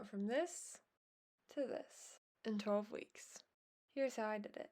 went from this to this in 12 weeks. Here's how I did it.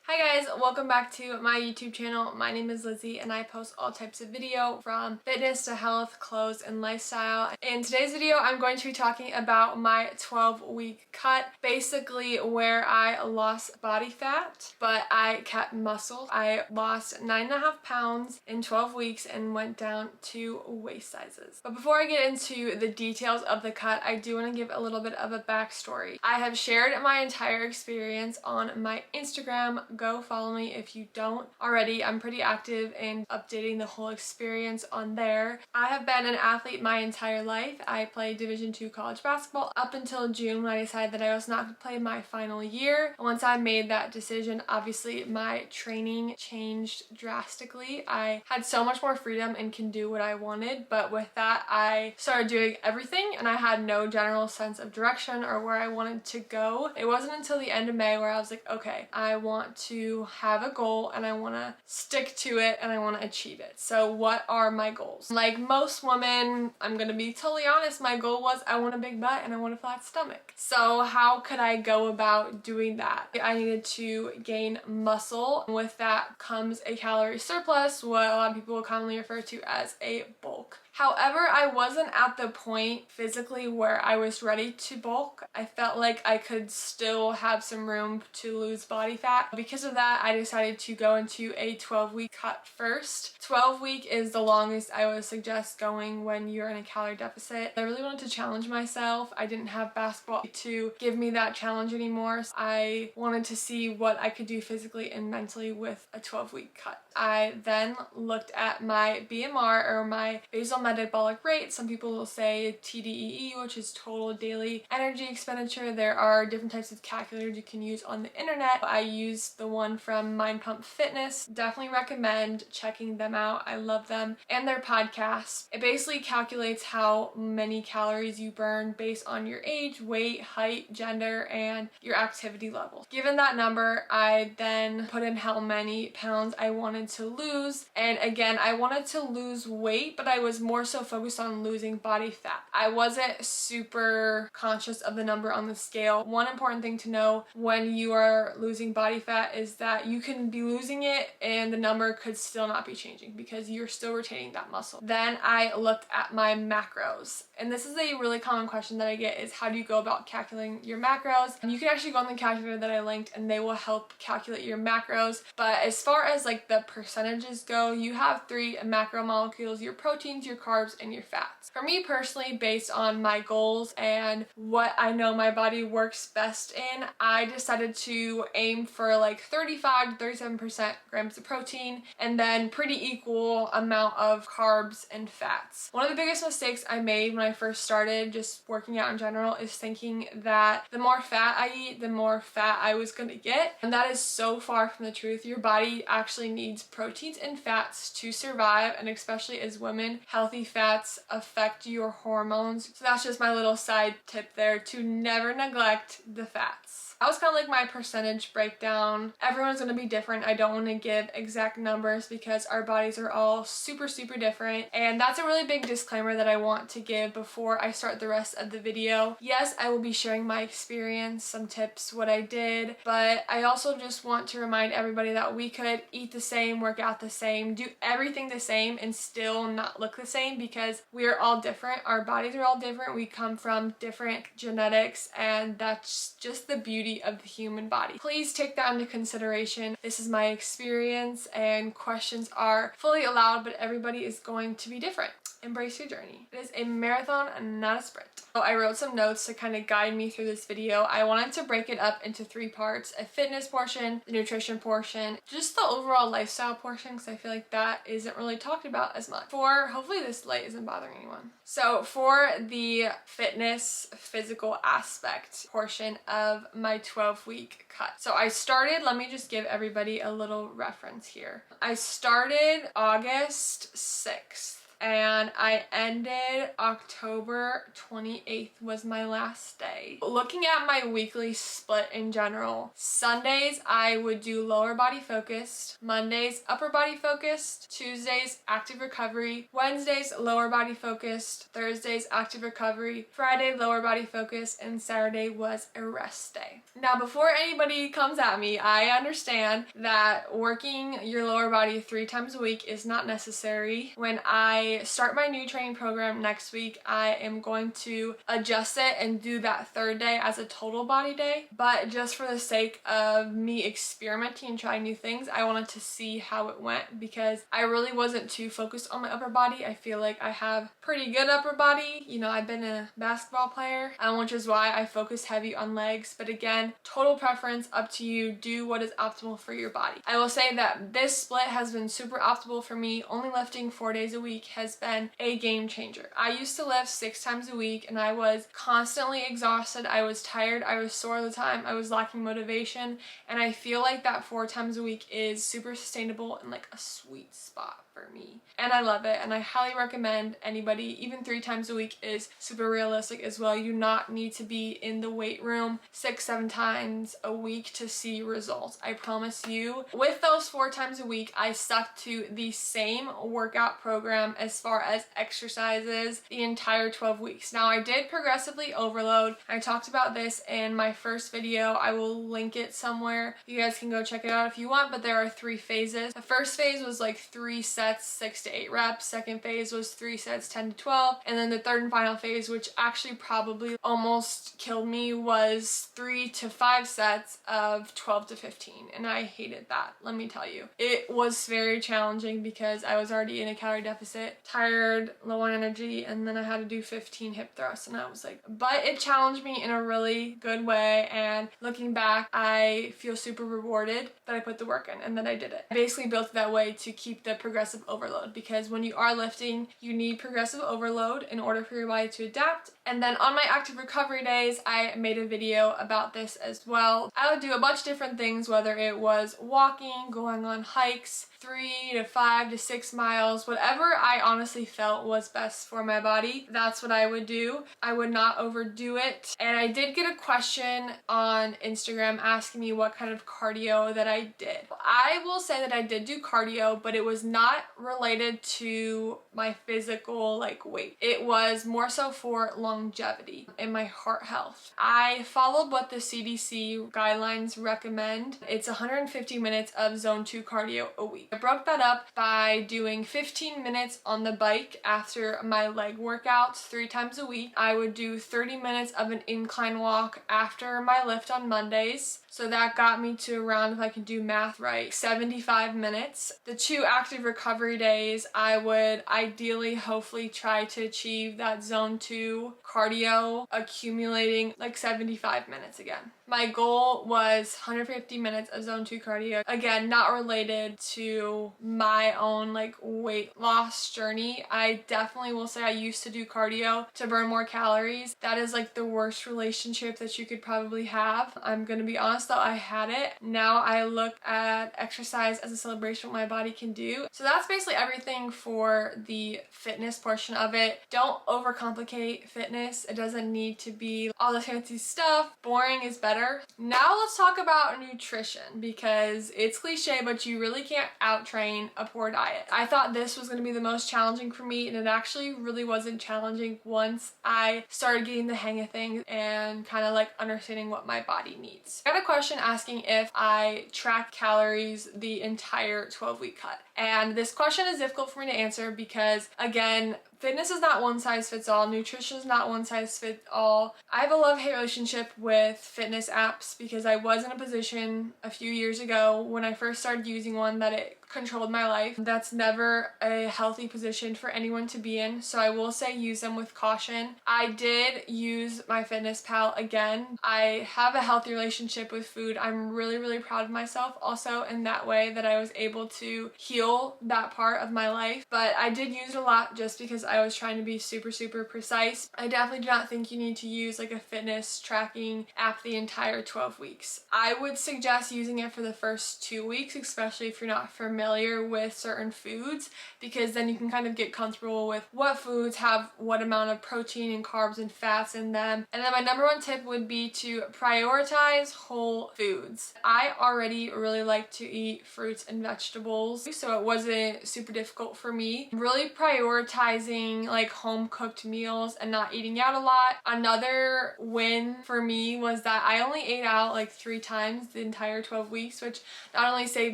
Hi guys, welcome back to my YouTube channel. My name is Lizzie and I post all types of video from fitness to health, clothes, and lifestyle. In today's video, I'm going to be talking about my 12-week cut, basically where I lost body fat, but I kept muscle. I lost 9.5 pounds in 12 weeks and went down 2 waist sizes. But before I get into the details of the cut, I do want to give a little bit of a backstory. I have shared my entire experience on my Instagram. Go follow me if you don't already. I'm pretty active in updating the whole experience on there. I have been an athlete my entire life. I played Division II college basketball up until June when I decided that I was not going to play my final year. Once I made that decision, obviously my training changed drastically. I had so much more freedom and can do what I wanted, but with that I started doing everything and I had no general sense of direction or where I wanted to go. It wasn't until the end of May where I was like, okay, I want to have a goal and I want to stick to it and I want to achieve it. So what are my goals? Like most women, I'm gonna be totally honest, my goal was I want a big butt and I want a flat stomach. So how could I go about doing that? I needed to gain muscle. With that comes a calorie surplus, what a lot of people will commonly refer to as a bulk. However, I wasn't at the point physically where I was ready to bulk. I felt like I could still have some room to lose body fat. Because of that, I decided to go into a 12-week cut first. 12-week is the longest I would suggest going when you're in a calorie deficit. I really wanted to challenge myself. I didn't have basketball to give me that challenge anymore. So I wanted to see what I could do physically and mentally with a 12-week cut. I then looked at my BMR, or my basal metabolic rate. Some people will say TDEE, which is total daily energy expenditure. There are different types of calculators you can use on the internet. I used the one from Mind Pump Fitness. Definitely recommend checking them out. I love them and their podcast. It basically calculates how many calories you burn based on your age, weight, height, gender, and your activity level. Given that number, I then put in how many pounds I wanted to lose. And again, I wanted to lose weight, but I was more so focused on losing body fat. I wasn't super conscious of the number on the scale. One important thing to know when you are losing body fat is that you can be losing it and the number could still not be changing because you're still retaining that muscle. Then I looked at my macros. And this is a really common question that I get, is how do you go about calculating your macros? And you can actually go on the calculator that I linked and they will help calculate your macros. But as far as like the percentages go, you have 3 macromolecules: your proteins, your carbs, and your fats. For me personally, based on my goals and what I know my body works best in, I decided to aim for like 35 to 37% grams of protein and then pretty equal amount of carbs and fats. One of the biggest mistakes I made when I first started just working out in general is thinking that the more fat I eat, the more fat I was gonna get. And that is so far from the truth. Your body actually needs proteins and fats to survive, and especially as women, healthy fats affect your hormones. So that's just my little side tip there, to never neglect the fats. That was kind of like my percentage breakdown. Everyone's going to be different. I don't want to give exact numbers because our bodies are all super different. And that's a really big disclaimer that I want to give before I start the rest of the video. Yes, I will be sharing my experience, some tips, what I did, but I also just want to remind everybody that we could eat the same, work out the same, do everything the same, and still not look the same because we are all different. Our bodies are all different. We come from different genetics, and that's just the beauty of the human body. Please take that into consideration. This is my experience and questions are fully allowed, but everybody is going to be different. Embrace your journey. It is a marathon, not a sprint. So I wrote some notes to kind of guide me through this video. I wanted to break it up into 3 parts: a fitness portion, the nutrition portion, just the overall lifestyle portion, because I feel like that isn't really talked about as much. Hopefully this light isn't bothering anyone. So for the fitness, physical aspect portion of my 12-week cut. So I started, let me just give everybody a little reference here. I started August 6th. and I ended October 28th was my last day. Looking at my weekly split in general, Sundays I would do lower body focused, Mondays upper body focused, Tuesdays active recovery, Wednesdays lower body focused, Thursdays active recovery, Friday lower body focused, and Saturday was a rest day. Now before anybody comes at me, I understand that working your lower body 3 times a week is not necessary. When I start my new training program next week, I am going to adjust it and do that 3rd day as a total body day. But just for the sake of me experimenting and trying new things, I wanted to see how it went because I really wasn't too focused on my upper body. I feel like I have pretty good upper body. You know, I've been a basketball player, which is why I focus heavy on legs. But again, total preference, up to you. Do what is optimal for your body. I will say that this split has been super optimal for me. Only lifting 4 days a week has been a game changer. I used to lift 6 times a week and I was constantly exhausted. I was tired. I was sore all the time. I was lacking motivation, and I feel like that 4 times a week is super sustainable and like a sweet spot for me, and I love it, and I highly recommend anybody. Even 3 times a week is super realistic as well. You do not need to be in the weight room 6-7 times a week to see results. I promise you. With those 4 times a week, I stuck to the same workout program as far as exercises the entire 12 weeks. Now I did progressively overload. I talked about this in my first video. I will link it somewhere. You guys can go check it out if you want, but there are 3 phases. The first phase was like 3 sets, 6 to 8 reps. Second phase was 3 sets, 10 to 12. And then the third and final phase, which actually probably almost killed me, was 3 to 5 sets of 12 to 15. And I hated that, let me tell you. It was very challenging because I was already in a calorie deficit, tired, low on energy, and then I had to do 15 hip thrusts, and I was like, but it challenged me in a really good way, and looking back, I feel super rewarded that I put the work in and that I did it. I basically built it that way to keep the progressive overload, because when you are lifting, you need progressive overload in order for your body to adapt. And then on my active recovery days, I made a video about this as well. I would do a bunch of different things, whether it was walking, going on hikes, 3 to 5 to 6 miles, whatever I honestly felt was best for my body, that's what I would do. I would not overdo it. And I did get a question on Instagram asking me what kind of cardio that I did. I will say that I did do cardio, but it was not related to my physical weight. It was more so for longevity and my heart health. I followed what the CDC guidelines recommend. It's 150 minutes of zone 2 cardio a week. I broke that up by doing 15 minutes on the bike after my leg workouts 3 times a week. I would do 30 minutes of an incline walk after my lift on Mondays. So that got me to around, if I can do math right, 75 minutes. The 2 active recovery days, I would ideally, hopefully try to achieve that zone 2 cardio, accumulating like 75 minutes again. My goal was 150 minutes of zone 2 cardio. Again, not related to my own weight loss journey. I definitely will say I used to do cardio to burn more calories. That is the worst relationship that you could probably have. I'm gonna be honest though, I had it. Now I look at exercise as a celebration of what my body can do. So that's basically everything for the fitness portion of it. Don't overcomplicate fitness. It doesn't need to be all the fancy stuff. Boring is better. Now let's talk about nutrition, because it's cliche, but you really can't out-train a poor diet. I thought this was going to be the most challenging for me, and it actually really wasn't challenging once I started getting the hang of things and kind of understanding what my body needs. I got a question asking if I track calories the entire 12-week cut. And this question is difficult for me to answer because, again, fitness is not one size fits all. Nutrition is not one size fits all. I have a love-hate relationship with fitness apps because I was in a position a few years ago when I first started using one that it controlled my life. That's never a healthy position for anyone to be in, so I will say use them with caution. I did use MyFitnessPal again. I have a healthy relationship with food. I'm really, really proud of myself also in that way that I was able to heal that part of my life, but I did use it a lot just because I was trying to be super, super precise. I definitely do not think you need to use a fitness tracking app the entire 12 weeks. I would suggest using it for the first 2 weeks, especially if you're not familiar familiar with certain foods, because then you can kind of get comfortable with what foods have what amount of protein and carbs and fats in them. And then my number one tip would be to prioritize whole foods. I already really like to eat fruits and vegetables, so it wasn't super difficult for me. Really prioritizing like home cooked meals and not eating out a lot. Another win for me was that I only ate out like 3 times the entire 12 weeks, which not only saved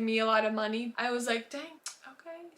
me a lot of money, I was like, dang.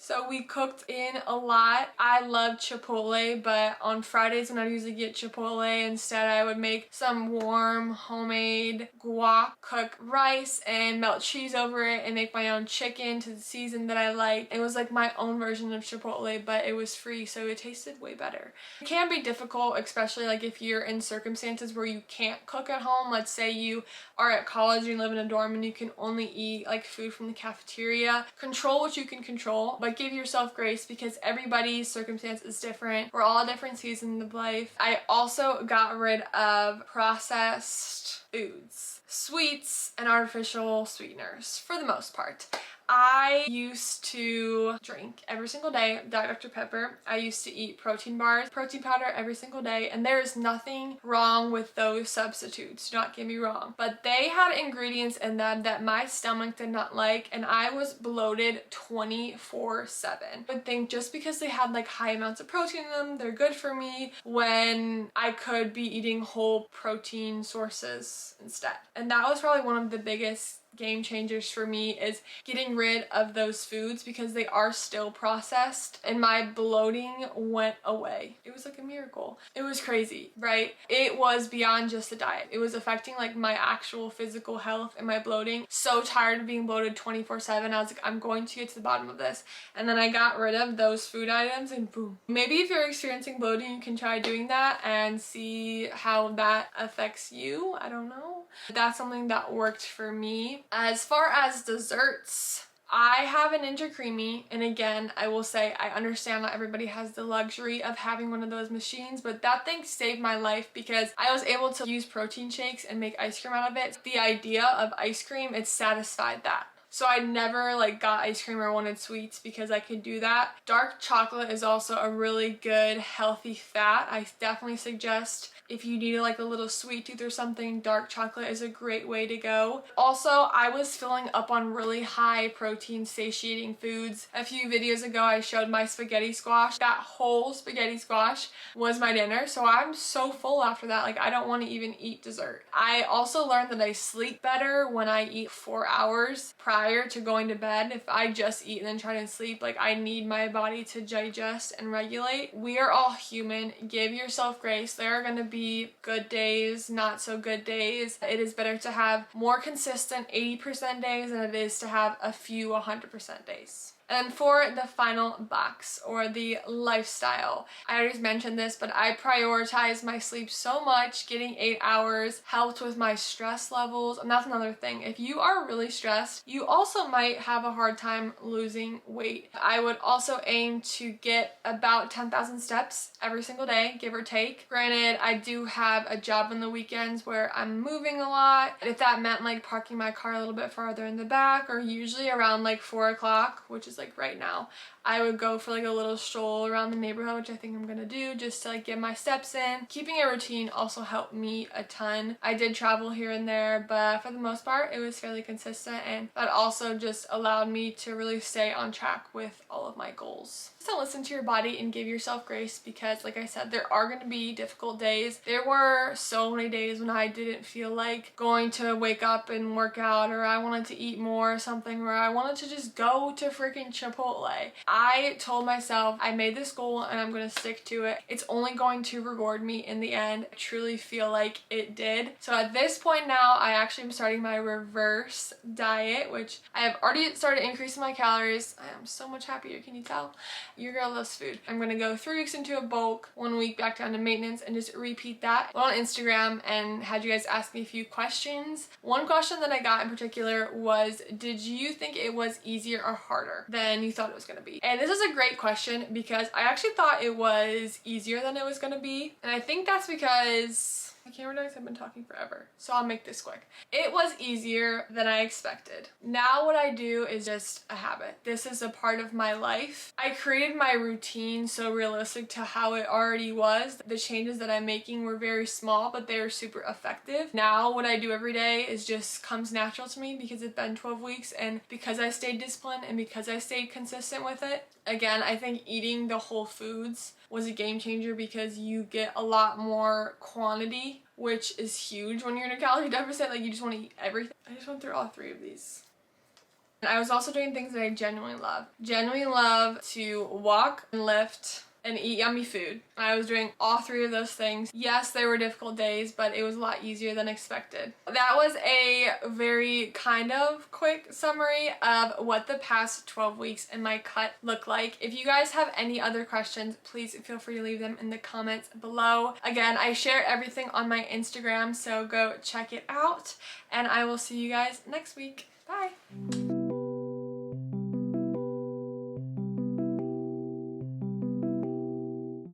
So we cooked in a lot. I love Chipotle, but on Fridays when I usually get Chipotle, instead I would make some warm homemade guac, cook rice and melt cheese over it and make my own chicken to the season that I like. It was like my own version of Chipotle, but it was free, so it tasted way better. It can be difficult, especially like if you're in circumstances where you can't cook at home. Let's say you are at college, you live in a dorm and you can only eat like food from the cafeteria. Control what you can control, but give yourself grace because everybody's circumstance is different. We're all different seasons of life. I also got rid of processed foods, sweets, and artificial sweeteners for the most part. I used to drink every single day Diet Dr. Pepper. I used to eat protein bars, protein powder every single day, and there is nothing wrong with those substitutes, do not get me wrong. But they had ingredients in them that my stomach did not like, and I was bloated 24/7. I would think just because they had like high amounts of protein in them, they're good for me, when I could be eating whole protein sources instead. And that was probably one of the biggest game changers for me, is getting rid of those foods because they are still processed, and my bloating went away. It was like a miracle. It was crazy, right? It was beyond just the diet. It was affecting like my actual physical health and my bloating. So tired of being bloated 24/7. I was like, I'm going to get to the bottom of this. And then I got rid of those food items and boom. Maybe if you're experiencing bloating, you can try doing that and see how that affects you. I don't know. That's something that worked for me. As far as desserts, I have a Ninja Creamy, and again, I will say I understand not everybody has the luxury of having one of those machines, but that thing saved my life because I was able to use protein shakes and make ice cream out of it. The idea of ice cream, it satisfied that. So I never like got ice cream or wanted sweets because I could do that. Dark chocolate is also a really good healthy fat. I definitely suggest if you need like a little sweet tooth or something, dark chocolate is a great way to go. Also, I was filling up on really high protein satiating foods. A few videos ago, I showed my spaghetti squash. That whole spaghetti squash was my dinner, so I'm so full after that. Like, I don't want to even eat dessert. I also learned that I sleep better when I eat 4 hours prior to going to bed. If I just eat and then try to sleep, like, I need my body to digest and regulate. We are all human. Give yourself grace. There are going to be good days, not so good days. It is better to have more consistent 80% days than it is to have a few 100% days. And for the final box, or the lifestyle, I already mentioned this, but I prioritize my sleep so much. Getting 8 hours helped with my stress levels, and that's another thing. If you are really stressed, you also might have a hard time losing weight. I would also aim to get about 10,000 steps every single day, give or take. Granted, I do have a job on the weekends where I'm moving a lot. If that meant like parking my car a little bit farther in the back, or usually around like 4 o'clock, which is like right now, I would go for like a little stroll around the neighborhood, which I think I'm gonna do just to like get my steps in. Keeping a routine also helped me a ton. I did travel here and there, but for the most part, it was fairly consistent, and that also just allowed me to really stay on track with all of my goals. So listen to your body and give yourself grace because, like I said, there are going to be difficult days. There were so many days when I didn't feel like going to wake up and work out, or I wanted to eat more or something, or I wanted to just go to freaking Chipotle. I told myself I made this goal and I'm going to stick to it. It's only going to reward me in the end. I truly feel like it did. So at this point now, I actually am starting my reverse diet, which I have already started increasing my calories. I am so much happier, can you tell? Your girl loves food. I'm going to go 3 weeks into a bulk, 1 week back down to maintenance, and just repeat that. I went on Instagram and had you guys ask me a few questions. One question that I got in particular was, did you think it was easier or harder than you thought it was going to be? And this is a great question because I actually thought it was easier than it was going to be. And I think that's because camera dies, I've been talking forever, so I'll make this quick. It was easier than I expected. Now what I do is just a habit. This is a part of my life. I created my routine so realistic to how it already was. The changes that I'm making were very small, but they are super effective. Now what I do every day is just comes natural to me because it's been 12 weeks and because I stayed disciplined and because I stayed consistent with it. Again, I think eating the whole foods was a game changer because you get a lot more quantity, which is huge when you're in a calorie deficit. Like, you just want to eat everything. I just went through all 3 of these. And I was also doing things that I genuinely love. Genuinely love to walk and lift and eat yummy food. I was doing all 3 of those things. Yes, there were difficult days, but it was a lot easier than expected. That was a very kind of quick summary of what the past 12 weeks in my cut look like. If you guys have any other questions, please feel free to leave them in the comments below. Again, I share everything on my Instagram, so go check it out, and I will see you guys next week. Bye!